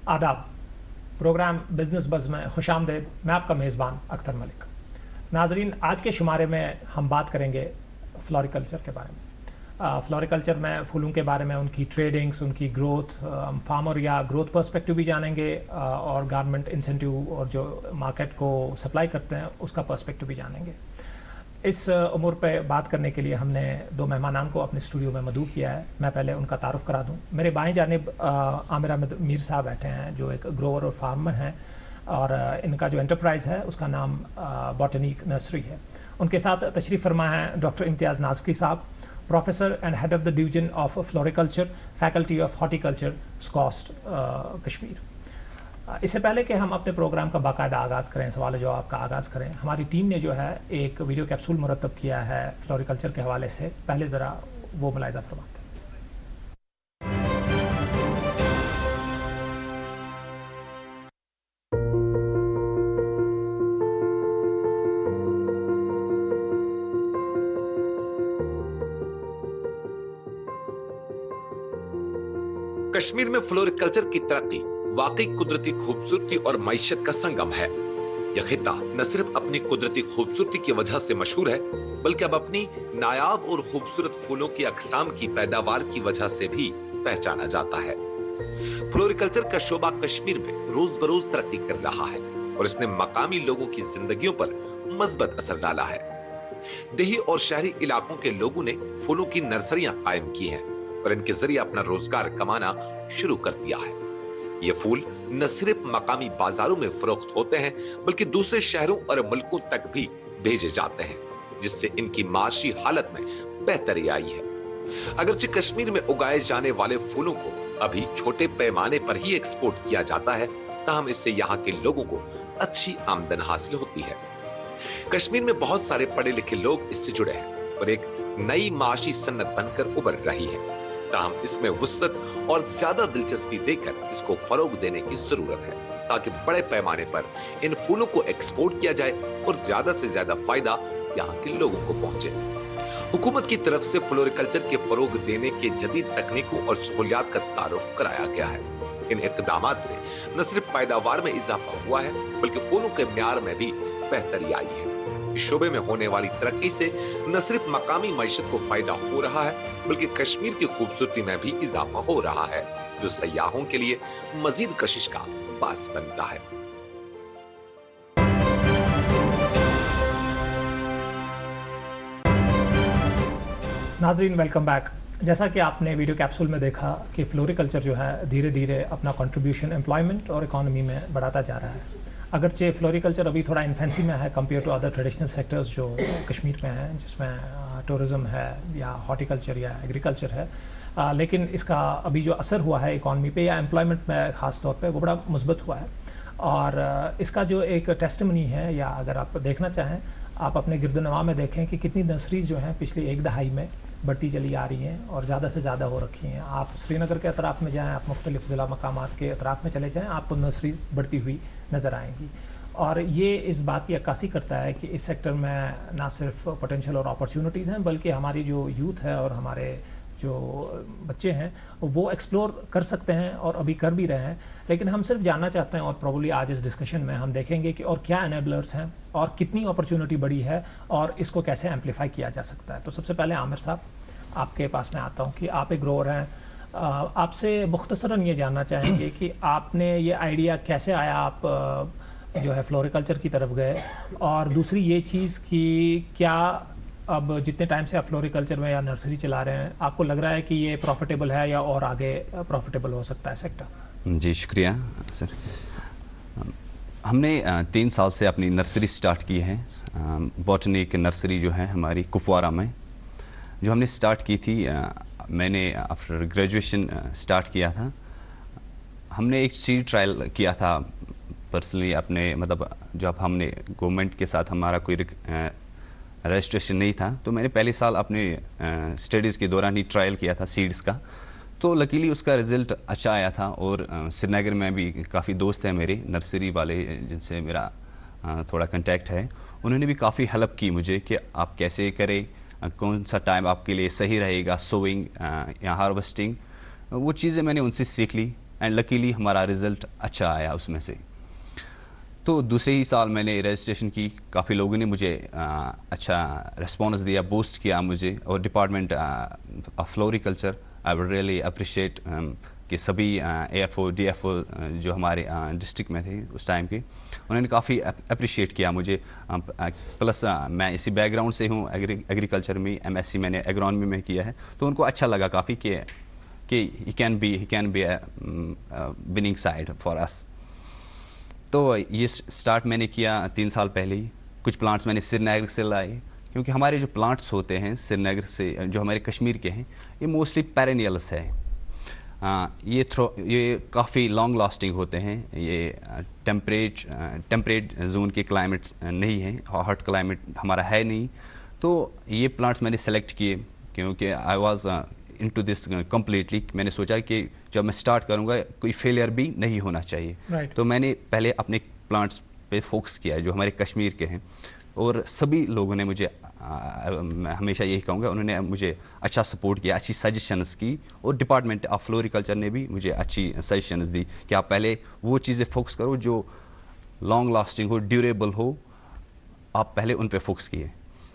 आदाब। Programme business buzz में खुशामदीद। मैं आपका मेज़बान अख्तर मलिक। नाजरीन, आज के शुमारे में हम बात करेंगे फ्लोरिकल्चर के बारे में। फ्लोरिकल्चर में फूलों के बारे में, उनकी ट्रेडिंग्स, उनकी ग्रोथ, फार्मर या ग्रोथ पर्सपेक्टिव भी जानेंगे और गवर्नमेंट इंसेंटिव और जो मार्केट को सप्लाई करते हैं उसका पर्सपेक्टिव भी जानेंगे। इस उम्र पे बात करने के लिए हमने दो मेहमानान को अपने स्टूडियो में मदऊ किया है। मैं पहले उनका तारुफ करा दूं। मेरे बाएं जानिब आमिर अहमद मीर साहब बैठे हैं, जो एक ग्रोवर और फार्मर हैं और इनका जो एंटरप्राइज है उसका नाम बॉटनिक नर्सरी है। उनके साथ तशरीफ फरमा है डॉक्टर इम्तियाज नाज़की साहब, professor and head of the division of floriculture, faculty of horticulture, SKUAST, Kashmir. इससे पहले कि हम अपने प्रोग्राम का बाकायदा आगाज़ करें, सवाल जवाब का आगाज़ करें, हमारी टीम ने जो है एक वीडियो कैप्सूल मुरतब किया है फ्लोरिकल्चर के हवाले से। पहले ज़रा वो मुलाहिज़ा फरमाते हैं। कश्मीर में फ्लोरिकल्चर की तरक्की वाकई कुदरती खूबसूरती और मईशत का संगम है। यह खित्ता न सिर्फ अपनी कुदरती खूबसूरती की वजह से मशहूर है, बल्कि अब अपनी नायाब और खूबसूरत फूलों की अकसाम की पैदावार की वजह से भी पहचाना जाता है। फ्लोरिकल्चर का शोबा कश्मीर में रोज बरोज तरक्की कर रहा है और इसने मकामी लोगों की जिंदगियों पर मस्बत असर डाला है। देही और शहरी इलाकों के लोगों ने फूलों की नर्सरियां कायम की हैं और इनके जरिए अपना रोजगार कमाना शुरू कर दिया है। ये फूल न सिर्फ मकामी बाजारों में फरोख्त होते हैं, बल्कि दूसरे शहरों और मुल्कों तक भी भेजे जाते हैं, जिससे इनकी माशी हालत में बेहतरी आई है। अगरचे कश्मीर में उगाए जाने वाले फूलों को अभी छोटे पैमाने पर ही एक्सपोर्ट किया जाता है, ताहम इससे यहाँ के लोगों को अच्छी आमदन हासिल होती है। कश्मीर में बहुत सारे पढ़े लिखे लोग इससे जुड़े हैं और एक नई माशी सन्नत बनकर उभर रही है। ताहम इसमें वुसअत और ज्यादा दिलचस्पी देकर इसको फरोग देने की जरूरत है, ताकि बड़े पैमाने पर इन फूलों को एक्सपोर्ट किया जाए और ज्यादा से ज्यादा फायदा यहाँ के लोगों को पहुंचे। हुकूमत की तरफ से फ्लोरिकल्चर के फरोग देने के जदीद तकनीकों और सहूलियात का तारुफ कराया गया है। इन इक़दामात से न सिर्फ पैदावार में इजाफा हुआ है, बल्कि फूलों के म्यार में भी बेहतरी आई है। इस शोबे में होने वाली तरक्की से न सिर्फ मकामी मईशत को फायदा हो रहा है, बल्कि कश्मीर की खूबसूरती में भी इजाफा हो रहा है, जो सयाहों के लिए मजीद कशिश का बास बनता है। नाजरीन, वेलकम बैक। जैसा कि आपने वीडियो कैप्सूल में देखा कि फ्लोरिकल्चर जो है धीरे धीरे अपना कंट्रीब्यूशन एम्प्लॉयमेंट और इकोनॉमी में बढ़ाता जा रहा है। अगरचे फ्लोरिकल्चर अभी थोड़ा इन्फेंसी में है compare to other traditional sectors जो कश्मीर में हैं, जिसमें टूरिज्म है या हॉर्टिकल्चर या एग्रीकल्चर है, लेकिन इसका अभी जो असर हुआ है इकॉनमी पे या एम्प्लॉयमेंट में ख़ास तौर पे, वो बड़ा मुस्बत हुआ है। और इसका जो एक टेस्टिमनी है, या अगर आप देखना चाहें, आप अपने गिरदोनवा में देखें कि कितनी नर्सरीज जो हैं पिछली एक दहाई में बढ़ती चली आ रही हैं और ज़्यादा से ज़्यादा हो रखी हैं। आप श्रीनगर के अतराफ़ में जाएँ, आप मुख्तलिफ ज़िला मकामात के अतराफ़ में चले जाएँ, आपको नर्सरीज बढ़ती हुई नज़र आएंगी। और ये इस बात की अक्कासी करता है कि इस सेक्टर में ना सिर्फ पोटेंशियल और अपॉर्चुनिटीज़ हैं, बल्कि हमारी जो यूथ है और हमारे जो बच्चे हैं वो एक्सप्लोर कर सकते हैं और अभी कर भी रहे हैं। लेकिन हम सिर्फ जानना चाहते हैं, और प्रॉब्ली आज इस डिस्कशन में हम देखेंगे कि और क्या एनेबलर्स हैं और कितनी अपॉर्चुनिटी बड़ी है और इसको कैसे एम्पलीफाई किया जा सकता है। तो सबसे पहले आमिर साहब, आपके पास मैं आता हूँ कि आप एक ग्रोवर हैं। आपसे मुख्तसरन ये जानना चाहेंगे कि आपने ये आइडिया कैसे आया, आप जो है फ्लोरिकल्चर की तरफ गए, और दूसरी ये चीज़ कि क्या अब जितने टाइम से आप फ्लोरिकल्चर में या नर्सरी चला रहे हैं, आपको लग रहा है कि ये प्रॉफिटेबल है या और आगे प्रॉफिटेबल हो सकता है सेक्टर? जी शुक्रिया सर। हमने 3 साल से अपनी नर्सरी स्टार्ट की है। बॉटनिक नर्सरी जो है हमारी कुपवारा में, जो हमने स्टार्ट की थी, मैंने आफ्टर ग्रेजुएशन स्टार्ट किया था। हमने एक सीड ट्रायल किया था पर्सनली अपने, मतलब जब हमने गवर्नमेंट के साथ हमारा कोई रजिस्ट्रेशन नहीं था, तो मैंने पहले साल अपने स्टडीज़ के दौरान ही ट्रायल किया था सीड्स का। तो लकीली उसका रिज़ल्ट अच्छा आया था और श्रीनगर में भी काफ़ी दोस्त हैं मेरे नर्सरी वाले जिनसे मेरा थोड़ा कांटेक्ट है। उन्होंने भी काफ़ी हेल्प की मुझे कि आप कैसे करें, कौन सा टाइम आपके लिए सही रहेगा, सोइंग या हार्वेस्टिंग, वो चीज़ें मैंने उनसे सीख ली। एंड लकीली हमारा रिजल्ट अच्छा आया उसमें से। तो दूसरे ही साल मैंने रजिस्ट्रेशन की, काफ़ी लोगों ने मुझे अच्छा रिस्पॉन्स दिया, बूस्ट किया मुझे, और department of floriculture I would really appreciate कि सभी AFO DFO जो हमारे डिस्ट्रिक्ट में थे उस टाइम के, उन्होंने काफ़ी अप्रिशिएट किया मुझे। प्लस मैं इसी बैकग्राउंड से हूँ, एग्रीकल्चर में MSc मैंने एग्रोनॉमी में किया है, तो उनको अच्छा लगा काफ़ी कि he can be winning side for us. तो ये स्टार्ट मैंने किया 3 साल पहले ही। कुछ प्लांट्स मैंने श्रीनगर से लाए, क्योंकि हमारे जो प्लांट्स होते हैं श्रीनगर से, जो हमारे कश्मीर के हैं, ये मोस्टली पेरेनियल्स है। ये काफ़ी लॉन्ग लास्टिंग होते हैं। ये टेम्परेट जोन के क्लाइमेट्स नहीं है, हॉट क्लाइमेट हमारा है नहीं। तो ये प्लांट्स मैंने सेलेक्ट किए क्योंकि I was into this completely. मैंने सोचा कि जब मैं स्टार्ट करूंगा कोई फेलियर भी नहीं होना चाहिए। Right. तो मैंने पहले अपने प्लांट्स पे फोकस किया जो हमारे कश्मीर के हैं, और सभी लोगों ने मुझे मैं हमेशा यही कहूँगा, उन्होंने मुझे अच्छा सपोर्ट किया, अच्छी सजेशंस की, और डिपार्टमेंट ऑफ फ्लोरिकल्चर ने भी मुझे अच्छी सजेशंस दी कि आप पहले वो चीज़ें फोकस करो जो लॉन्ग लास्टिंग हो, ड्यूरेबल हो, आप पहले उन पे फोकस किए।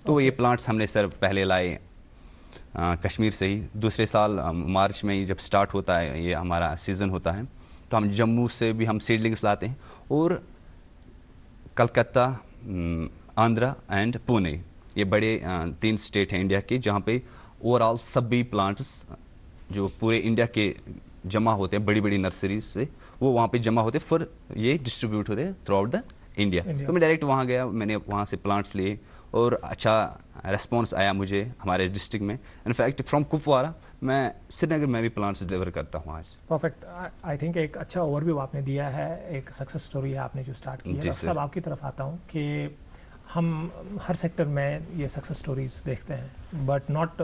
तो ये प्लांट्स हमने सर पहले लाए कश्मीर से ही। दूसरे साल मार्च में ही जब स्टार्ट होता है, ये हमारा सीज़न होता है, तो हम जम्मू से भी हम सीडलिंग्स लाते हैं, और कलकत्ता, आंध्रा एंड पुणे, ये बड़े 3 स्टेट हैं इंडिया के, जहाँ पे ओवरऑल सभी प्लांट्स जो पूरे इंडिया के जमा होते हैं, बड़ी बड़ी नर्सरीज से, वो वहाँ पे जमा होते हैं, फिर ये डिस्ट्रीब्यूट होते हैं थ्रू आउट द इंडिया। तो मैं डायरेक्ट वहाँ गया, मैंने वहाँ से प्लांट्स लिए, और अच्छा रेस्पॉन्स आया मुझे हमारे डिस्ट्रिक्ट में। इनफैक्ट फ्रॉम कुपवारा मैं श्रीनगर में भी प्लांट्स डिलीवर करता हूँ आज। परफेक्ट। आई थिंक एक अच्छा ओवरव्यू आपने दिया है, एक सक्सेस स्टोरी है आपने जो स्टार्ट की है। डॉक्टर साहब, आपकी तरफ आता हूँ कि हम हर सेक्टर में ये सक्सेस स्टोरीज देखते हैं, बट नॉट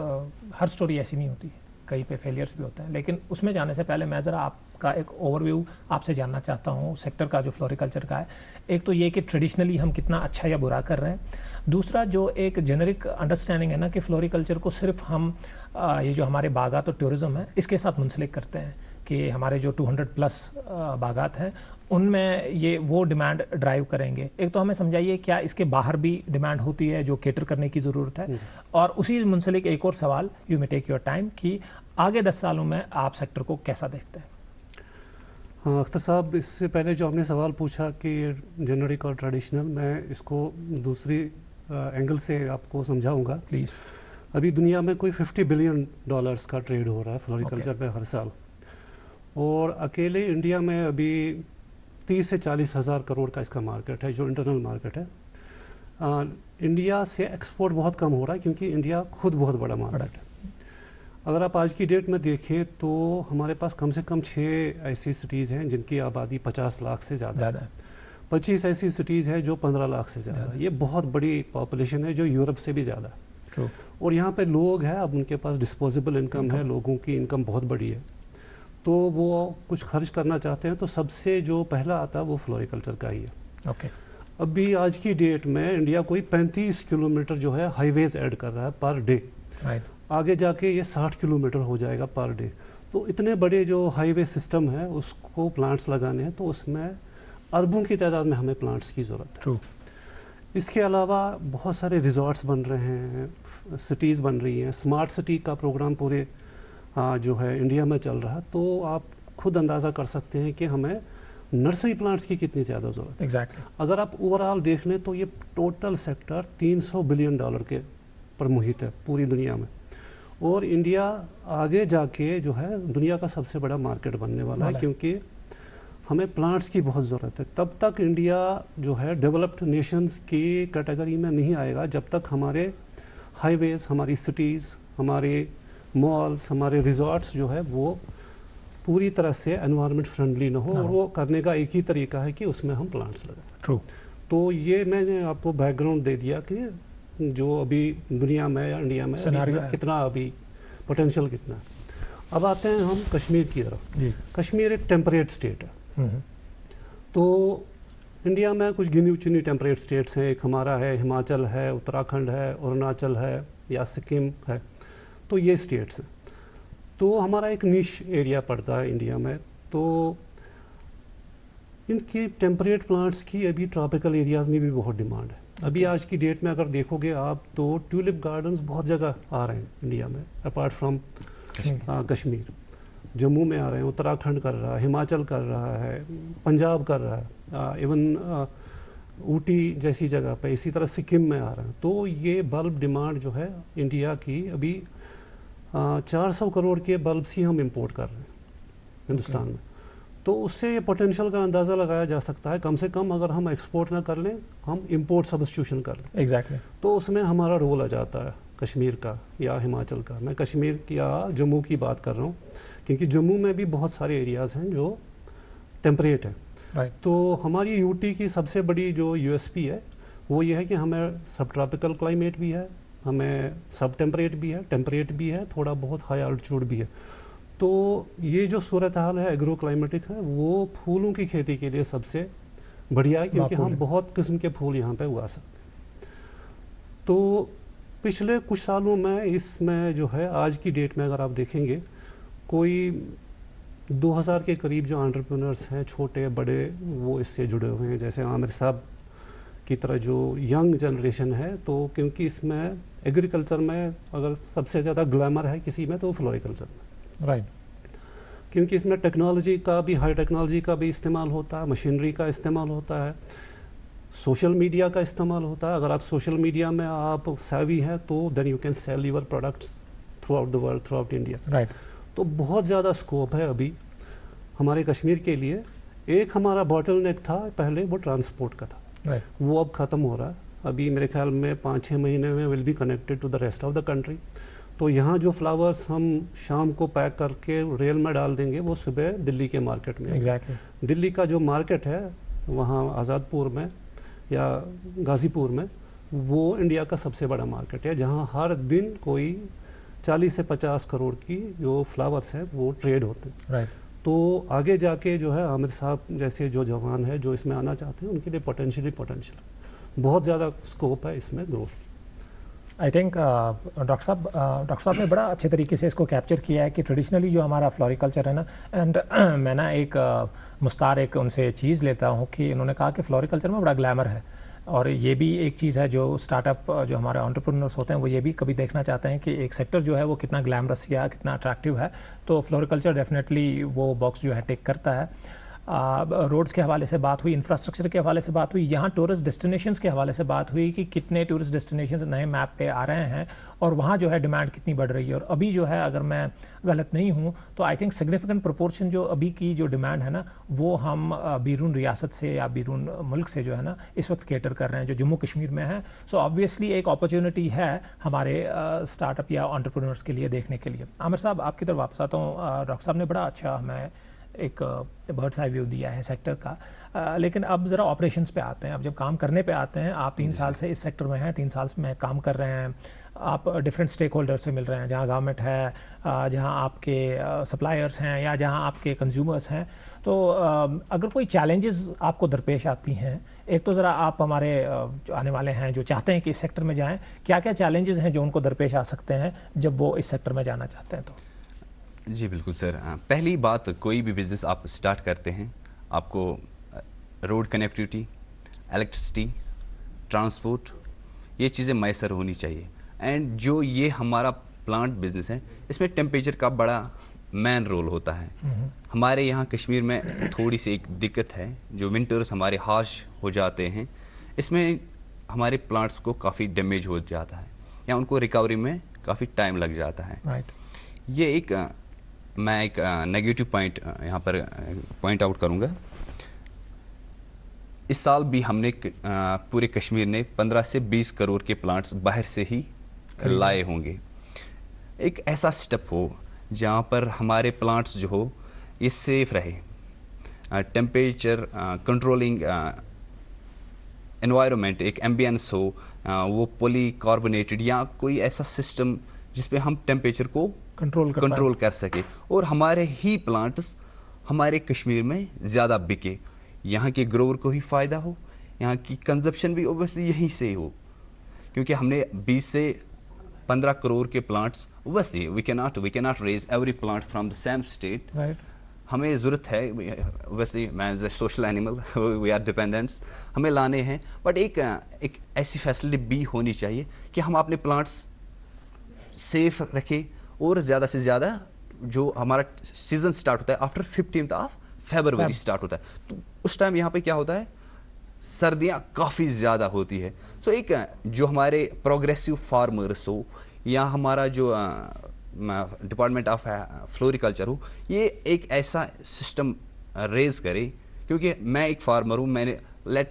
हर स्टोरी ऐसी नहीं होती, कहीं पे फेलियर्स भी होते हैं। लेकिन उसमें जाने से पहले मैं ज़रा आपका एक ओवरव्यू आपसे जानना चाहता हूँ सेक्टर का जो फ्लोरिकल्चर का है। एक तो ये कि ट्रेडिशनली हम कितना अच्छा या बुरा कर रहे हैं, दूसरा जो एक जेनरिक अंडरस्टैंडिंग है ना कि फ्लोरिकल्चर को सिर्फ हम ये जो हमारे बागात और टूरिज्म है इसके साथ मुंसलिक करते हैं, कि हमारे जो 200+ बागात हैं उनमें ये वो डिमांड ड्राइव करेंगे। एक तो हमें समझाइए क्या इसके बाहर भी डिमांड होती है जो केटर करने की ज़रूरत है, और उसी मुंसलिक एक और सवाल, you may take your time, कि आगे 10 सालों में आप सेक्टर को कैसा देखते हैं? हाँ अख्तर साहब, इससे पहले जो आपने सवाल पूछा कि जेनरिक और ट्रेडिशनल, मैं इसको दूसरी एंगल से आपको समझाऊंगा। प्लीज़। अभी दुनिया में कोई $50 बिलियन का ट्रेड हो रहा है फ्लोरिकल्चर पे हर साल, और अकेले इंडिया में अभी 30 से 40 हज़ार करोड़ का इसका मार्केट है, जो इंटरनल मार्केट है। इंडिया से एक्सपोर्ट बहुत कम हो रहा है क्योंकि इंडिया खुद बहुत बड़ा मार्केट है। अगर आप आज की डेट में देखें तो हमारे पास कम से कम 6 ऐसी सिटीज़ हैं जिनकी आबादी 50 लाख से ज़्यादा है। 25 ऐसी सिटीज़ है जो 15 लाख से ज़्यादा है। ये बहुत बड़ी पॉपुलेशन है, जो यूरोप से भी ज़्यादा है। और यहाँ पे लोग हैं, अब उनके पास डिस्पोजेबल इनकम है, लोगों की इनकम बहुत बड़ी है, तो वो कुछ खर्च करना चाहते हैं, तो सबसे जो पहला आता है वो फ्लोरिकल्चर का ही है। ओके। अभी आज की डेट में इंडिया कोई 35 किलोमीटर जो है हाईवेज ऐड कर रहा है पर डे। आगे जाके ये 60 किलोमीटर हो जाएगा पर डे। तो इतने बड़े जो हाईवे सिस्टम है उसको प्लांट्स लगाने हैं, तो उसमें अरबों की तादाद में हमें प्लांट्स की ज़रूरत है। इसके अलावा बहुत सारे रिजॉर्ट्स बन रहे हैं, सिटीज़ बन रही हैं, स्मार्ट सिटी का प्रोग्राम पूरे जो है इंडिया में चल रहा है। तो आप खुद अंदाज़ा कर सकते हैं कि हमें नर्सरी प्लांट्स की कितनी ज़्यादा ज़रूरत है। Exactly. अगर आप ओवरऑल देख लें तो ये टोटल सेक्टर $300 बिलियन के पर मुहित है पूरी दुनिया में, और इंडिया आगे जाके जो है दुनिया का सबसे बड़ा मार्केट बनने वाला है, क्योंकि हमें प्लांट्स की बहुत ज़रूरत है। तब तक इंडिया जो है डेवलप्ड नेशंस की कैटेगरी में नहीं आएगा जब तक हमारे हाईवेज, हमारी सिटीज़, हमारे मॉल्स, हमारे रिजॉर्ट्स जो है वो पूरी तरह से एनवायरनमेंट फ्रेंडली ना हो। और वो करने का एक ही तरीका है कि उसमें हम प्लांट्स लगाएं। तो ये मैंने आपको बैकग्राउंड दे दिया कि जो अभी दुनिया में या इंडिया में कितना अभी पोटेंशियल कितना है। अब आते हैं हम कश्मीर की तरफ। कश्मीर एक टेम्परेट स्टेट है। तो इंडिया में कुछ गिनी चुनी टेम्परेट स्टेट्स हैं। एक हमारा है, हिमाचल है, उत्तराखंड है, अरुणाचल है या सिक्किम है। तो ये स्टेट्स हैं। तो हमारा एक निश एरिया पड़ता है इंडिया में, तो इनकी टेम्परेट प्लांट्स की अभी ट्रॉपिकल एरियाज में भी बहुत डिमांड है। अभी आज की डेट में अगर देखोगे आप तो ट्यूलिप गार्डन्स बहुत जगह आ रहे हैं इंडिया में, अपार्ट फ्रॉम कश्मीर। जम्मू में आ रहे हैं, उत्तराखंड कर रहा है, हिमाचल कर रहा है, पंजाब कर रहा है, इवन ऊटी जैसी जगह पे, इसी तरह सिक्किम में आ रहे हैं। तो ये बल्ब डिमांड जो है इंडिया की अभी 400 करोड़ के बल्ब्स ही हम इंपोर्ट कर रहे हैं हिंदुस्तान में। तो उससे ये पोटेंशियल का अंदाज़ा लगाया जा सकता है, कम से कम अगर हम एक्सपोर्ट ना कर लें, हम इंपोर्ट सब्स्टिट्यूशन कर लें। एग्जैक्टली। तो उसमें हमारा रोल आ जाता है कश्मीर का या हिमाचल का। मैं कश्मीर या जम्मू की बात कर रहा हूँ, क्योंकि जम्मू में भी बहुत सारे एरियाज़ हैं जो टेम्परेट हैं। राइट। तो हमारी यूटी की सबसे बड़ी जो यूएसपी है वो ये है कि हमें सब ट्रॉपिकल क्लाइमेट भी है, हमें सब टेम्परेट भी है, टेम्परेट भी है, थोड़ा बहुत हाई अल्टीट्यूड भी है। तो ये जो सूरत हाल है एग्रो क्लाइमेटिक है, वो फूलों की खेती के लिए सबसे बढ़िया है, क्योंकि हम बहुत किस्म के फूल यहाँ पे उगा सकते हैं। तो पिछले कुछ सालों में इसमें जो है आज की डेट में अगर आप देखेंगे, कोई 2000 के करीब जो एंटरप्रेन्योर्स हैं, छोटे बड़े, वो इससे जुड़े हुए हैं। जैसे आमिर साहब की तरह जो यंग जनरेशन है, तो क्योंकि इसमें एग्रीकल्चर में अगर सबसे ज़्यादा ग्लैमर है किसी में तो फ्लोरिकल्चर में। राइट। क्योंकि इसमें टेक्नोलॉजी का भी, हाई टेक्नोलॉजी का भी इस्तेमाल होता है, मशीनरी का इस्तेमाल होता है, सोशल मीडिया का इस्तेमाल होता है। अगर आप सोशल मीडिया में आप सेवी हैं तो then you can sell your products throughout the world, throughout India. Right. तो बहुत ज़्यादा स्कोप है अभी हमारे कश्मीर के लिए। एक हमारा बॉटलनेक था पहले, वो ट्रांसपोर्ट का था। राइट। वो अब ख़त्म हो रहा है। अभी मेरे ख्याल में 5-6 महीने में will be connected to the rest of the country. तो यहाँ जो फ्लावर्स हम शाम को पैक करके रेल में डाल देंगे, वो सुबह दिल्ली के मार्केट में। एग्जैक्टली। दिल्ली का जो मार्केट है वहाँ आज़ादपुर में या गाज़ीपुर में, वो इंडिया का सबसे बड़ा मार्केट है, जहाँ हर दिन कोई 40 से 50 करोड़ की जो फ्लावर्स हैं वो ट्रेड होते हैं। राइट। तो आगे जाके जो है आमिर साहब जैसे जो जवान है जो इसमें आना चाहते हैं, उनके लिए पोटेंशियल बहुत ज़्यादा स्कोप है इसमें ग्रोथ की। आई थिंक डॉक्टर साहब ने बड़ा अच्छे तरीके से इसको कैप्चर किया है कि ट्रेडिशनली जो हमारा फ्लोरिकल्चर है ना, एंड मैं ना एक मुस्तार एक उनसे चीज़ लेता हूँ कि उन्होंने कहा कि फ्लोरिकल्चर में बड़ा ग्लैमर है। और ये भी एक चीज़ है जो स्टार्टअप जो हमारे एंटरप्रेन्योर्स होते हैं वो ये भी कभी देखना चाहते हैं कि एक सेक्टर जो है वो कितना ग्लैमरस या कितना अट्रैक्टिव है। तो फ्लोरिकल्चर डेफिनेटली वो बॉक्स जो है टेक करता है। रोड्स के हवाले से बात हुई, इंफ्रास्ट्रक्चर के हवाले से बात हुई, यहाँ टूरिस्ट डेस्टिनेशंस के हवाले से बात हुई कि कितने टूरिस्ट डेस्टिनेशंस नए मैप पे आ रहे हैं और वहाँ जो है डिमांड कितनी बढ़ रही है। और अभी जो है अगर मैं गलत नहीं हूँ तो आई थिंक सिग्निफिकेंट प्रोपोर्शन जो अभी की जो डिमांड है ना, वो हम बैरून रियासत से या बैरून मुल्क से जो है ना इस वक्त केटर कर रहे हैं, जो जम्मू कश्मीर में है। सो ऑब्वियसली एक अपॉर्चुनिटी है हमारे स्टार्टअप या एंटरप्रेन्योर्स के लिए देखने के लिए। आमिर साहब आपकी तरफ वापस आता हूँ। डॉक्टर साहब ने बड़ा अच्छा हमें एक बर्ड्स आई व्यू दिया है सेक्टर का, लेकिन अब ज़रा ऑपरेशंस पे आते हैं। अब जब काम करने पे आते हैं, आप 3 साल से इस सेक्टर में हैं, 3 साल में काम कर रहे हैं, आप डिफरेंट स्टेक होल्डर से मिल रहे हैं, जहाँ गवर्नमेंट है, जहाँ आपके सप्लायर्स हैं या जहाँ आपके कंज्यूमर्स हैं। तो अगर कोई चैलेंजेस आपको दरपेश आती हैं, एक तो ज़रा आप हमारे जो आने वाले हैं जो चाहते हैं कि इस सेक्टर में जाएँ, क्या क्या चैलेंजेस हैं जो उनको दरपेश आ सकते हैं जब वो इस सेक्टर में जाना चाहते हैं? तो जी बिल्कुल सर। पहली बात, कोई भी बिजनेस आप स्टार्ट करते हैं, आपको रोड कनेक्टिविटी, इलेक्ट्रिसिटी, ट्रांसपोर्ट, ये चीज़ें मैसर होनी चाहिए। एंड जो ये हमारा प्लांट बिजनेस है, इसमें टेम्परेचर का बड़ा मेन रोल होता है। हमारे यहाँ कश्मीर में थोड़ी सी एक दिक्कत है, जो विंटर्स हमारे हार्श हो जाते हैं, इसमें हमारे प्लांट्स को काफ़ी डैमेज हो जाता है या उनको रिकवरी में काफ़ी टाइम लग जाता है। राइट। ये एक मैं एक नेगेटिव पॉइंट यहाँ पर पॉइंट आउट करूँगा। इस साल भी हमने पूरे कश्मीर ने 15 से 20 करोड़ के प्लांट्स बाहर से ही लाए होंगे। एक ऐसा स्टेप हो जहाँ पर हमारे प्लांट्स जो हो ये सेफ रहे, टेम्परेचर कंट्रोलिंग एनवायरनमेंट, एक एम्बियंस हो, वो पॉलीकार्बोनेटेड या कोई ऐसा सिस्टम जिसपे हम टेम्परेचर को कंट्रोल कर सके और हमारे ही प्लांट्स हमारे कश्मीर में ज़्यादा बिके, यहाँ के ग्रोवर को ही फ़ायदा हो, यहाँ की कंजप्शन भी ओबियसली यहीं से हो। क्योंकि हमने 20 से 15 करोड़ के plants, obviously we can not raise every plant from the same state. हमें ज़रूरत है, वैसे मैं as a social animal we are dependents, हमें लाने हैं, बट एक ऐसी फैसिलिटी भी होनी चाहिए कि हम अपने प्लांट्स सेफ रखें और ज़्यादा से ज़्यादा जो हमारा सीजन स्टार्ट होता है आफ्टर 15 फरवरी स्टार्ट होता है, तो उस टाइम यहाँ पे क्या होता है, सर्दियाँ काफ़ी ज़्यादा होती है। तो एक जो हमारे प्रोग्रेसिव फार्मर्स हो या हमारा जो डिपार्टमेंट ऑफ फ्लोरिकल्चर हो, ये एक ऐसा सिस्टम रेज करे, क्योंकि मैं एक फार्मर हूँ, मैंने I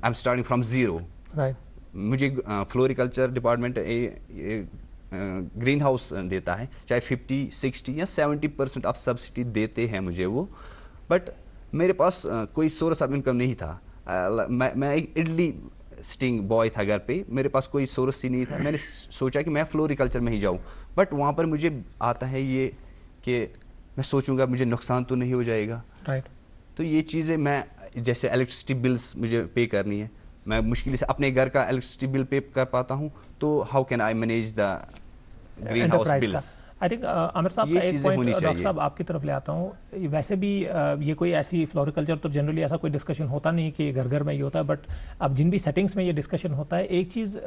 am starting from zero, right. मुझे फ्लोरिकल्चर डिपार्टमेंट ग्रीन हाउस देता है, चाहे 50, 60 या 70% ऑफ सब्सिडी देते हैं मुझे वो, बट मेरे पास कोई सोर्स ऑफ इनकम नहीं था। मैं एक इडली स्टिंग बॉय था घर पे, मेरे पास कोई सोर्स ही नहीं था। मैंने सोचा कि मैं फ्लोरिकल्चर में ही जाऊं, बट वहां पर मुझे आता है ये कि मैं सोचूंगा मुझे नुकसान तो नहीं हो जाएगा, राइट। तो ये चीज़ें मैं, जैसे इलेक्ट्रिसिटी बिल्स मुझे पे करनी है, मैं मुश्किल से अपने घर का इलेक्ट्रिसिटी बिल पे कर पाता हूं, तो how can I manage the green house bills. I think Aamir साहब ये का एक चीज़ें पॉइंट होनी डॉक्टर चाहिए। साहब आपकी तरफ ले आता हूँ। वैसे भी ये कोई ऐसी फ्लोरिकल्चर तो जनरली ऐसा कोई डिस्कशन होता नहीं कि घर घर में ये होता है, बट अब जिन भी सेटिंग्स में ये डिस्कशन होता है, एक चीज़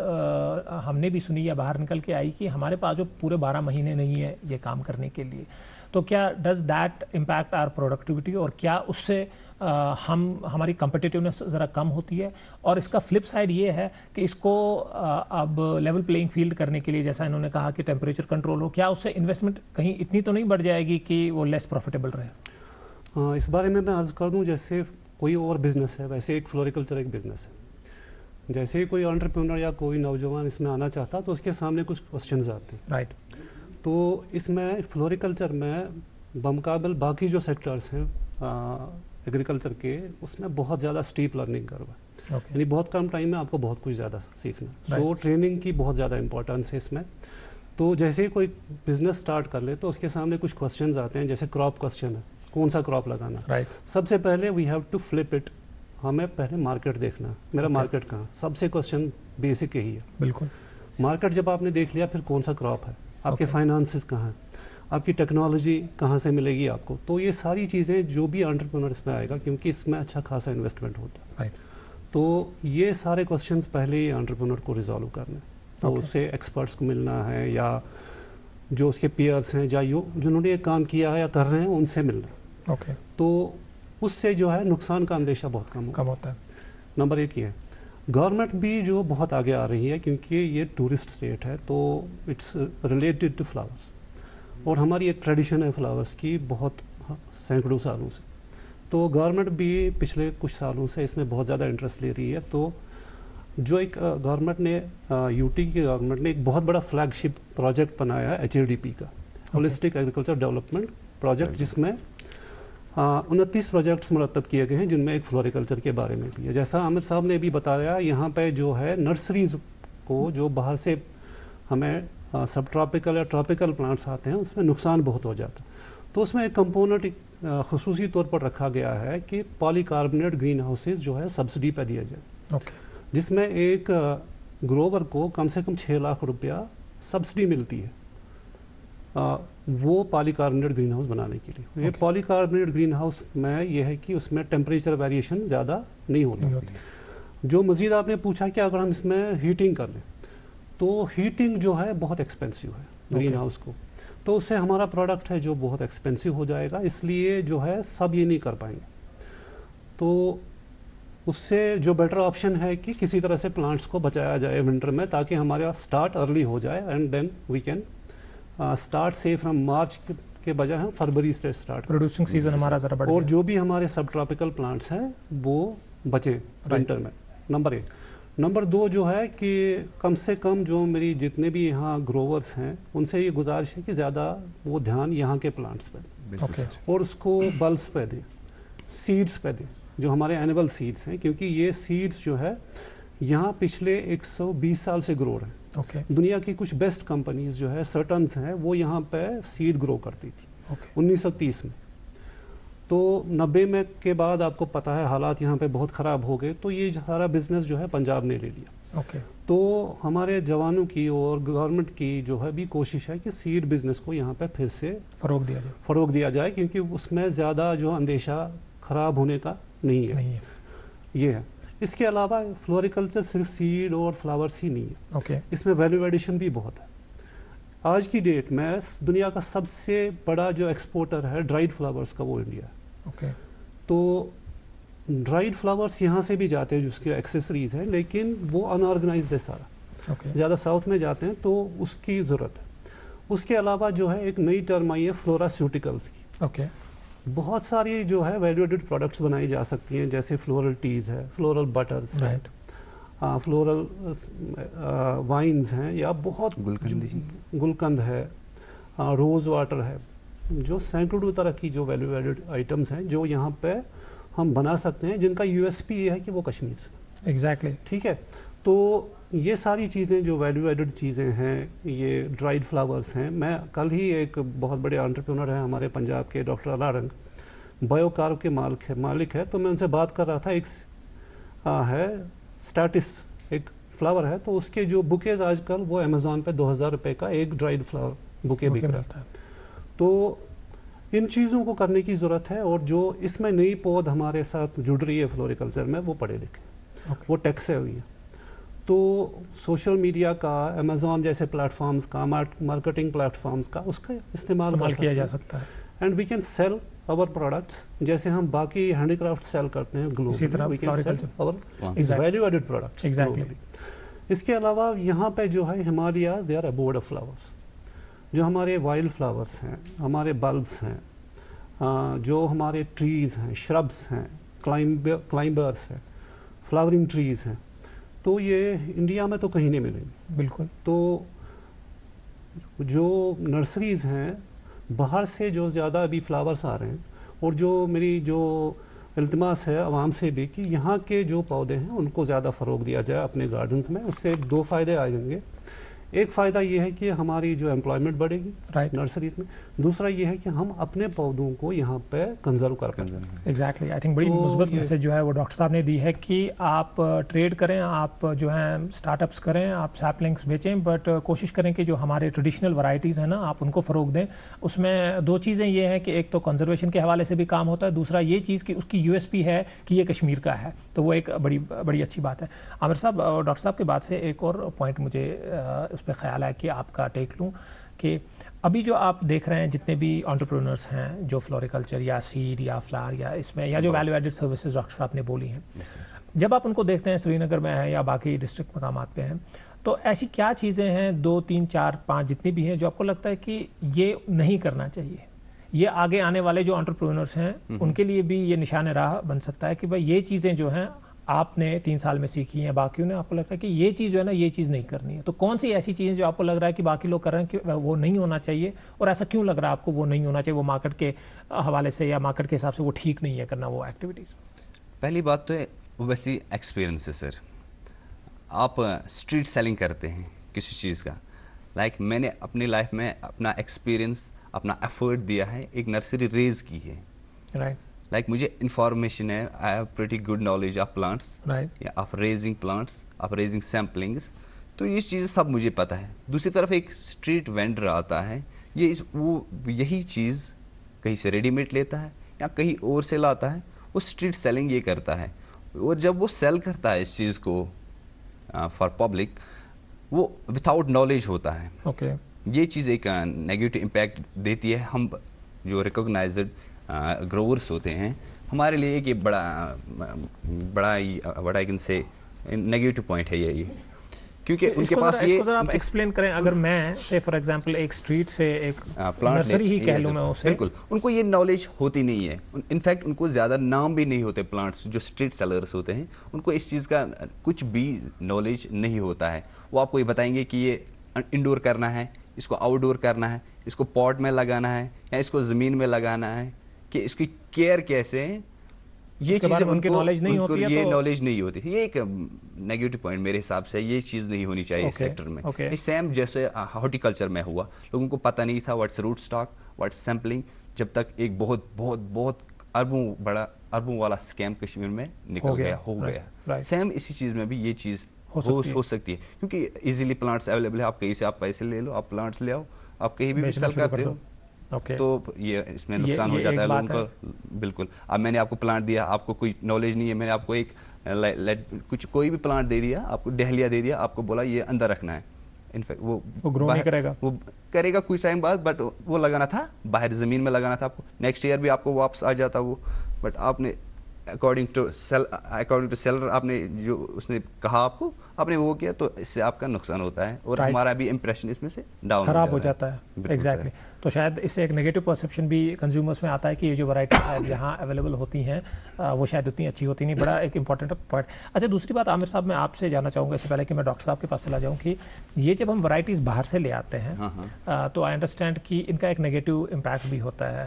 हमने भी सुनी या बाहर निकल के आई कि हमारे पास जो पूरे 12 महीने नहीं है ये काम करने के लिए, तो क्या does that impact our productivity, और क्या उससे हमारी कम्पिटिटिवनेस ज़रा कम होती है? और इसका फ्लिप साइड ये है कि इसको अब लेवल प्लेइंग फील्ड करने के लिए, जैसा इन्होंने कहा कि टेम्परेचर कंट्रोल हो, क्या उससे इन्वेस्टमेंट कहीं इतनी तो नहीं बढ़ जाएगी कि वो लेस प्रॉफिटेबल रहे? इस बारे में मैं अर्ज कर दूं, जैसे कोई और बिजनेस है वैसे एक फ्लोरिकल्चर एक बिजनेस है। जैसे ही कोई एंटरप्रेन्योर या कोई नौजवान इसमें आना चाहता तो उसके सामने कुछ क्वेश्चंस आते हैं, राइट। तो इसमें फ्लोरिकल्चर में बमुकाबल बाकी जो सेक्टर्स हैं एग्रीकल्चर के, उसमें बहुत ज़्यादा स्टीप लर्निंग कर्व है, यानी बहुत कम टाइम में आपको बहुत कुछ ज़्यादा सीखना। सो ट्रेनिंग की बहुत ज़्यादा इंपॉर्टेंस है इसमें। तो जैसे ही कोई बिजनेस स्टार्ट कर ले तो उसके सामने कुछ क्वेश्चंस आते हैं, जैसे क्रॉप क्वेश्चन है, कौन सा क्रॉप लगाना, राइट। सबसे पहले we have to flip it, हमें पहले मार्केट देखना है, मेरा मार्केट कहाँ, सबसे क्वेश्चन बेसिक यही है। बिल्कुल। मार्केट जब आपने देख लिया, फिर कौन सा क्रॉप है, आपके फाइनेंसेस कहाँ हैं, आपकी टेक्नोलॉजी कहाँ से मिलेगी आपको, तो ये सारी चीज़ें जो भी एंटरप्रेन्योर इसमें आएगा, क्योंकि इसमें अच्छा खासा इन्वेस्टमेंट होता है, राइट। तो ये सारे क्वेश्चंस पहले ही एंटरप्रेन्योर को रिजॉल्व करने, तो उससे एक्सपर्ट्स को मिलना है या जो उसके पीयर्स हैं या जिन्होंने ये काम किया है या कर रहे हैं उनसे मिलना। ओके। तो उससे जो है नुकसान का अंदेशा बहुत कम होता है। नंबर एक ये है। गवर्नमेंट भी जो बहुत आगे आ रही है, क्योंकि ये टूरिस्ट स्टेट है, तो इट्स रिलेटेड टू फ्लावर्स, और हमारी एक ट्रेडिशन है फ्लावर्स की बहुत सैकड़ों सालों से, तो गवर्नमेंट भी पिछले कुछ सालों से इसमें बहुत ज़्यादा इंटरेस्ट ले रही है। तो जो एक गवर्नमेंट ने यूटी की गवर्नमेंट ने एक बहुत बड़ा फ्लैगशिप प्रोजेक्ट बनाया है HADP का, होलिस्टिक एग्रीकल्चर डेवलपमेंट प्रोजेक्ट, जिसमें 29 प्रोजेक्ट्स मुरतब किए गए हैं, जिनमें एक फ्लोरिकल्चर के बारे में भी है। जैसा आमिर साहब ने भी बताया, यहाँ पे जो है नर्सरीज को जो बाहर से हमें सब ट्रॉपिकल या ट्रॉपिकल प्लांट्स आते हैं, उसमें नुकसान बहुत हो जाता है, तो उसमें एक कंपोनेंट खसूसी तौर पर रखा गया है कि पॉलीकार्बोनेट ग्रीन हाउसेज जो है सब्सिडी पर दिया जाए, जिसमें एक ग्रोवर को कम से कम 6 लाख रुपया सब्सिडी मिलती है वो पॉलीकार्बोनेट ग्रीन हाउस बनाने के लिए। ये पॉलीकार्बोनेट ग्रीन हाउस में यह है कि उसमें टेम्परेचर वेरिएशन ज़्यादा नहीं होती। जो मजीद आपने पूछा कि अगर हम इसमें हीटिंग कर लें, तो हीटिंग जो है बहुत एक्सपेंसिव है ग्रीन हाउस को, तो उससे हमारा प्रोडक्ट है जो बहुत एक्सपेंसिव हो जाएगा, इसलिए जो है सब ये नहीं कर पाएंगे। तो उससे जो बेटर ऑप्शन है कि किसी तरह से प्लांट्स को बचाया जाए विंटर में, ताकि हमारा स्टार्ट अर्ली हो जाए and then we can start से फ्रॉम मार्च के बजाय हम फरवरी से स्टार्ट, प्रोड्यूसिंग सीजन हमारा ज़रा बढ़ और जाए। जो भी हमारे सब ट्रॉपिकल प्लांट्स हैं वो बचे विंटर में। नंबर 1। नंबर 2 जो है कि कम से कम जो मेरी जितने भी यहाँ ग्रोवर्स हैं उनसे ये गुजारिश है कि ज़्यादा वो ध्यान यहाँ के प्लांट्स पे और उसको बल्ब्स पे दें, सीड्स पे दें, जो हमारे एनिमल सीड्स हैं, क्योंकि ये सीड्स जो है यहाँ पिछले 120 साल से ग्रो रहे हैं। दुनिया की कुछ बेस्ट कंपनीज जो है सर्टन्स हैं, वो यहाँ पे सीड ग्रो करती थी 1930 में। तो 90 में के बाद आपको पता है हालात यहाँ पे बहुत ख़राब हो गए, तो ये सारा बिजनेस जो है पंजाब ने ले लिया। ओके। तो हमारे जवानों की और गवर्नमेंट की जो है भी कोशिश है कि सीड बिजनेस को यहाँ पे फिर से फरोग दिया जाए, क्योंकि उसमें ज़्यादा जो अंदेशा खराब होने का नहीं है। ये है। इसके अलावा फ्लोरिकल्चर सिर्फ सीड और फ्लावर्स ही नहीं है। ओके। इसमें वैल्यू एडिशन भी बहुत है। आज की डेट में दुनिया का सबसे बड़ा जो एक्सपोर्टर है ड्राइड फ्लावर्स का, वो इंडिया है। ओके। तो ड्राइड फ्लावर्स यहाँ से भी जाते हैं जिसके एक्सेसरीज हैं, लेकिन वो अनऑर्गेनाइज्ड है सारा। ओके। ज़्यादा साउथ में जाते हैं तो उसकी ज़रूरत है। उसके अलावा जो है एक नई टर्म आई है फ्लोरास्यूटिकल्स की। ओके। बहुत सारी जो है वैल्यू एडेड प्रोडक्ट्स बनाई जा सकती हैं, जैसे फ्लोरल टीज है, floral butters, right, floral wines हैं, या बहुत गुलकंद है, रोज़ वाटर है, जो सैकड़ों तरह की जो वैल्यू एडेड आइटम्स हैं जो यहाँ पे हम बना सकते हैं, जिनका यूएसपी ये है कि वो कश्मीर से। एग्जैक्टली। ठीक है। तो ये सारी चीज़ें जो वैल्यू एडेड चीज़ें हैं, ये ड्राइड फ्लावर्स हैं। मैं कल ही एक बहुत बड़े एंटरप्रेन्योर हैं हमारे पंजाब के, डॉक्टर अलारंग, बायोकार्व के मालिक है, तो मैं उनसे बात कर रहा था। एक है स्टैटिस, एक फ्लावर है, तो उसके जो बुकेज आजकल वो अमेजोन पे 2000 रुपये का एक ड्राइड फ्लावर बुके बिक रहा है। तो इन चीज़ों को करने की ज़रूरत है, और जो इसमें नई पौध हमारे साथ जुड़ रही है फ्लोरिकल्चर में, वो पढ़े लिखे, वो टेक से हुई है। तो सोशल मीडिया का, अमेजोन जैसे प्लेटफॉर्म्स का, मार्केटिंग प्लेटफॉर्म्स का, उसका इस्तेमाल किया जा सकता है। And we can sell our products, जैसे हम बाकी हैंडीक्राफ्ट सेल करते हैं globally, we can sell our value added products globally. इसके अलावा यहाँ पे जो है Himalayas, they are abode of flowers. जो हमारे वाइल्ड फ्लावर्स हैं, हमारे बल्ब्स हैं, जो हमारे ट्रीज़ हैं, श्रब्स हैं, क्लाइंबर्स हैं, फ्लावरिंग ट्रीज़ हैं, तो ये इंडिया में तो कहीं नहीं मिलेंगे। बिल्कुल। तो जो नर्सरीज़ हैं बाहर से जो ज़्यादा अभी फ्लावर्स आ रहे हैं, और जो मेरी जो इल्तिमास है आवाम से भी कि यहाँ के जो पौधे हैं उनको ज़्यादा फ़रोग दिया जाए अपने गार्डन्स में। उससे दो फ़ायदे आएंगे। एक फ़ायदा ये है कि हमारी जो एम्प्लॉयमेंट बढ़ेगी नर्सरीज में। दूसरा ये है कि हम अपने पौधों को यहाँ पे कंजर्व कर पाएंगे। एग्जैक्टली। आई थिंक बड़ी मुस्बत मैसेज जो है वो डॉक्टर साहब ने दी है कि आप ट्रेड करें, आप जो है स्टार्टअप्स करें, आप सैपलिंग्स बेचें, बट कोशिश करें कि जो हमारे ट्रेडिशनल वैरायटीज़ हैं ना, आप उनको फ़रोग दें। उसमें दो चीज़ें ये हैं कि एक तो कंजर्वेशन के हवाले से भी काम होता है, दूसरा ये चीज़ कि उसकी यूएसपी है कि ये कश्मीर का है, तो वो एक बड़ी अच्छी बात है। आमिर साहब, डॉक्टर साहब के बाद से एक और पॉइंट मुझे उस पर ख्याल है कि आपका टेक लूँ कि अभी जो आप देख रहे हैं जितने भी एंटरप्रेन्योर्स हैं जो फ्लोरिकल्चर या सीड या फ्लावर या इसमें या जो वैल्यू एडेड सर्विसेज डॉक्टर साहब ने बोली हैं, जब आप उनको देखते हैं श्रीनगर में है या बाकी डिस्ट्रिक्ट मकामात पे हैं, तो ऐसी क्या चीज़ें हैं 2, 3, 4, 5 जितनी भी हैं जो आपको लगता है कि ये नहीं करना चाहिए, ये आगे आने वाले जो एंटरप्रेन्योर्स हैं उनके लिए भी ये निशान राह बन सकता है कि भाई ये चीज़ें जो हैं आपने 3 साल में सीखी हैं, बाकियों ने आपको लगता है कि ये चीज़ जो है ना, ये चीज़ नहीं करनी है, तो कौन सी ऐसी चीज़ें जो आपको लग रहा है कि बाकी लोग कर रहे हैं कि वो नहीं होना चाहिए, और ऐसा क्यों लग रहा है आपको वो नहीं होना चाहिए, वो मार्केट के हवाले से या मार्केट के हिसाब से वो ठीक नहीं है करना वो एक्टिविटीज़? पहली बात तो है वैसी एक्सपीरियंस है सर। आप स्ट्रीट सेलिंग करते हैं किसी चीज़ का, लाइक मैंने अपनी लाइफ में अपना एक्सपीरियंस, अपना एफर्ट दिया है, एक नर्सरी रेज की है, राइट। लाइक मुझे इंफॉर्मेशन है, I have pretty good knowledge of plants, right, of raising plants, of raising samplings, तो ये चीज़ें सब मुझे पता है। दूसरी तरफ एक स्ट्रीट वेंडर आता है, वो यही चीज़ कहीं से रेडीमेड लेता है या कहीं और से लाता है, वो स्ट्रीट सेलिंग ये करता है, और जब वो सेल करता है इस चीज़ को फॉर पब्लिक, वो विदाउट नॉलेज होता है। ओके। ये चीज़ एक नेगेटिव इम्पैक्ट देती है। हम जो रिकॉग्नाइज्ड ग्रोवर्स होते हैं, हमारे लिए एक ये बड़ा एक इनसे नेगेटिव पॉइंट है ये, क्योंकि उनके पास ये। इसको आप एक्सप्लेन करें, अगर मैं से फॉर एग्जांपल एक स्ट्रीट से एक नर्सरी ही कह लूं मैं उसे, बिल्कुल उनको ये नॉलेज होती नहीं है। इनफैक्ट उनको ज़्यादा नाम भी नहीं होते प्लांट्स, जो स्ट्रीट सेलर्स होते हैं उनको इस चीज़ का कुछ भी नॉलेज नहीं होता है। वो आपको ये बताएंगे कि ये इंडोर करना है, इसको आउटडोर करना है, इसको पॉट में लगाना है या इसको ज़मीन में लगाना है, कि इसकी केयर कैसे है, ये चीज़ें उनकी नॉलेज नहीं होती है, ये नॉलेज नहीं होती। ये एक नेगेटिव पॉइंट मेरे हिसाब से, ये चीज़ नहीं होनी चाहिए इस सेक्टर में। सेम जैसे हॉर्टिकल्चर में हुआ, लोगों को पता नहीं था what's root stock, what's sampling, जब तक एक बहुत बहुत बहुत अरबों वाला स्कैम कश्मीर में निकल गया, हो गया। सेम इसी चीज़ में भी ये चीज़ हो सकती है, क्योंकि इजीली प्लांट्स अवेलेबल है। आप कहीं से आप पैसे ले लो, आप प्लांट्स ले आओ, आप कहीं भी सेल करते हो। तो ये इसमें नुकसान हो जाता है लोगों का। बिल्कुल। अब मैंने आपको प्लांट दिया, आपको कोई नॉलेज नहीं है, मैंने आपको एक कोई भी प्लांट दे दिया, आपको डहलिया दे दिया, आपको बोला ये अंदर रखना है। इनफैक्ट वो ग्रो नहीं करेगा, वो करेगा कुछ टाइम बाद, बट वो लगाना था बाहर जमीन में लगाना था आपको, नेक्स्ट ईयर भी आपको वापस आ जाता वो। बट आपने अकॉर्डिंग टू सेलर आपने जो उसने कहा आपको, आपने वो किया, तो इससे आपका नुकसान होता है और हमारा भी इंप्रेशन इसमें से डाउन खराब हो जाता है। एग्जैक्टली। तो शायद इससे एक नेगेटिव परसेप्शन भी कंज्यूमर्स में आता है कि ये जो वैरायटी शायद यहाँ अवेलेबल होती हैं वो शायद उतनी अच्छी होती नहीं। बड़ा एक इंपॉर्टेंट पॉइंट। अच्छा, दूसरी बात आमिर साहब, मैं आपसे जानना चाहूँगा इससे पहले कि मैं डॉक्टर साहब के पास चला जाऊँ, कि ये जब हम वैरायटीज़ बाहर से ले आते हैं तो आई अंडरस्टैंड कि इनका एक नेगेटिव इम्पैक्ट भी होता है,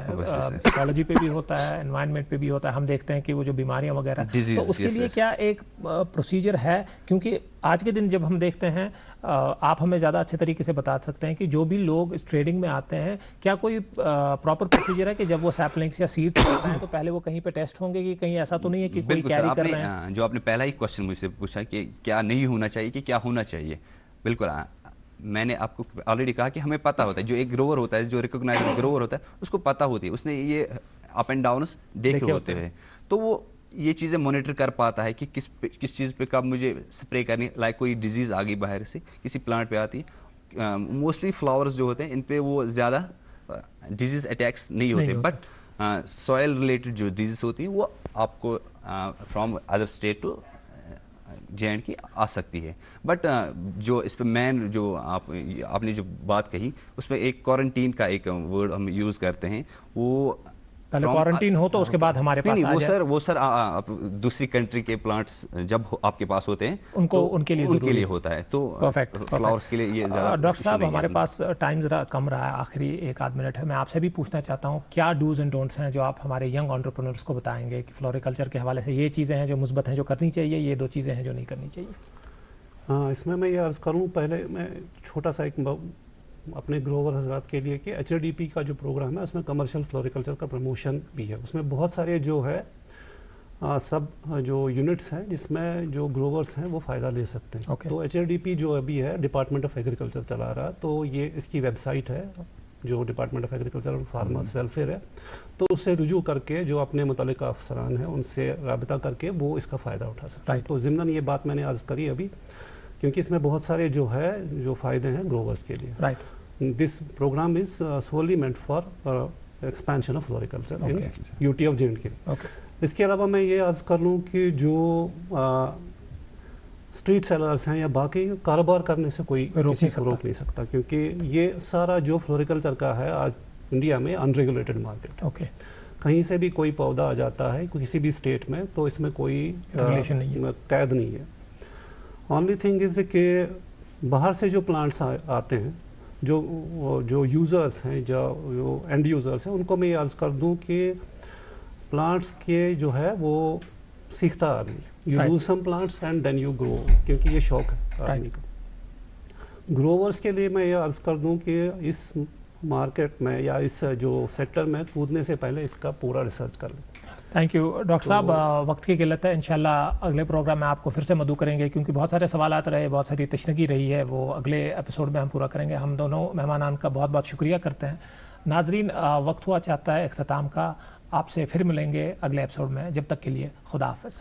इकोलॉजी पे भी होता है, एनवायरनमेंट पे भी होता है। हम देखते हैं कि वो जो बीमारियाँ वगैरह, तो उसके लिए क्या एक प्रोसीजर है? क्योंकि आज के दिन जब हम देखते हैं, आप हमें ज़्यादा अच्छे तरीके से बता सकते हैं कि जो भी लोग इस ट्रेडिंग में आते हैं, क्या कोई प्रॉपर प्रोसीजर है कि जब वो सैपलिंग्स या सीड्स लेते हैं तो पहले वो कहीं पे टेस्ट होंगे, कि कहीं ऐसा तो नहीं है कि कोई कैरी कर रहे हैं? जो आपने पहला ही क्वेश्चन मुझसे पूछा कि क्या नहीं होना चाहिए कि क्या होना चाहिए, बिल्कुल मैंने आपको ऑलरेडी कहा कि हमें पता होता है, जो एक ग्रोवर होता है, जो रिकॉग्नाइज्ड ग्रोवर होता है, उसको पता होती है, उसने ये अप एंड डाउन्स देखे होते हैं, तो वो ये चीज़ें मॉनिटर कर पाता है कि किस चीज़ पे कब मुझे स्प्रे करनी। लाइक कोई डिजीज़ आ गई बाहर से किसी प्लांट पे आती है, मोस्टली फ्लावर्स जो होते हैं इन पे वो ज़्यादा डिजीज़ अटैक्स नहीं होते, बट सॉयल रिलेटेड जो डिजीज़ होती है वो आपको from other state to JNK की आ सकती है। बट जो इस पर मेन जो आपने जो बात कही, उसमें एक क्वारंटीन का एक वर्ड हम यूज़ करते हैं। वो पहले क्वारंटीन हो तो उसके बाद हमारे पास नहीं, वो सर दूसरी कंट्री के प्लांट्स जब आपके पास होते हैं उनको, तो उनके लिए होता है। तो परफेक्ट। फ्लावर्स के लिए ये ज़्यादा। डॉक्टर साहब, हमारे पास टाइम ज़रा कम रहा है, आखिरी 1-8 मिनट है। मैं आपसे भी पूछना चाहता हूँ, क्या डूज एंड डोंट्स हैं जो आप हमारे यंग एंटरप्रेन्योर्स को बताएंगे कि फ्लोरिकल्चर के हवाले से ये चीज़ें हैं जो मुस्बत हैं जो करनी चाहिए, ये 2 चीज़ें हैं जो नहीं करनी चाहिए? हाँ, इसमें मैं ये अर्ज़ करूँ, पहले मैं छोटा सा एक अपने ग्रोवर हजरात के लिए कि HRDP का जो प्रोग्राम है उसमें कमर्शियल फ्लोरिकल्चर का प्रमोशन भी है। उसमें बहुत सारे जो है सब जो यूनिट्स हैं जिसमें जो ग्रोवर्स हैं वो फ़ायदा ले सकते हैं। तो HRDP जो अभी है डिपार्टमेंट ऑफ एग्रीकल्चर चला रहा, तो ये इसकी वेबसाइट है जो डिपार्टमेंट ऑफ एग्रीकल्चर और फार्मर्स वेलफेयर है, तो उससे रुजू करके जो अपने मुतल्लिका अफसरान हैं उनसे राबिता करके वो इसका फ़ायदा उठा सकते हैं। तो ज़िम्नन ये बात मैंने अर्ज़ करी अभी, क्योंकि इसमें बहुत सारे जो है जो फ़ायदे हैं ग्रोवर्स के लिए। Right. This program is solely meant for expansion of floriculture in UT of J&K. इसके अलावा मैं ये अर्ज़ कर लूँ कि जो स्ट्रीट सेलर्स हैं या बाकी कारोबार करने से कोई किसी को रोक नहीं सकता, क्योंकि ये सारा जो फ्लोरिकल्चर का है आज इंडिया में अनरेगुलेटेड मार्केट। कहीं से भी कोई पौधा आ जाता है किसी भी स्टेट में, तो इसमें कोई कैद नहीं है। ओनली थिंग इज़ कि बाहर से जो प्लांट्स आते हैं, जो यूज़र्स हैं, जो एंड यूज़र्स हैं, उनको मैं ये अर्ज़ कर दूं कि प्लांट्स के जो है वो सीखता आदमी, you use some plants and then you grow, क्योंकि ये शौक है आदमी का। ग्रोवर्स के लिए मैं ये अर्ज़ कर दूं कि इस मार्केट में या इस जो सेक्टर में कूदने से पहले इसका पूरा रिसर्च कर लें। थैंक यू डॉक्टर साहब। वक्त की किल्लत है, इंशाल्लाह अगले प्रोग्राम में आपको फिर से मदऊ करेंगे, क्योंकि बहुत सारे सवालात रहे, बहुत सारी तशनगी रही है, वो अगले एपिसोड में हम पूरा करेंगे। हम दोनों मेहमानान का बहुत बहुत शुक्रिया करते हैं। नाजरीन, वक्त हुआ चाहता है इख्तिताम का, आपसे फिर मिलेंगे अगले एपिसोड में। जब तक के लिए खुदा हाफिज़।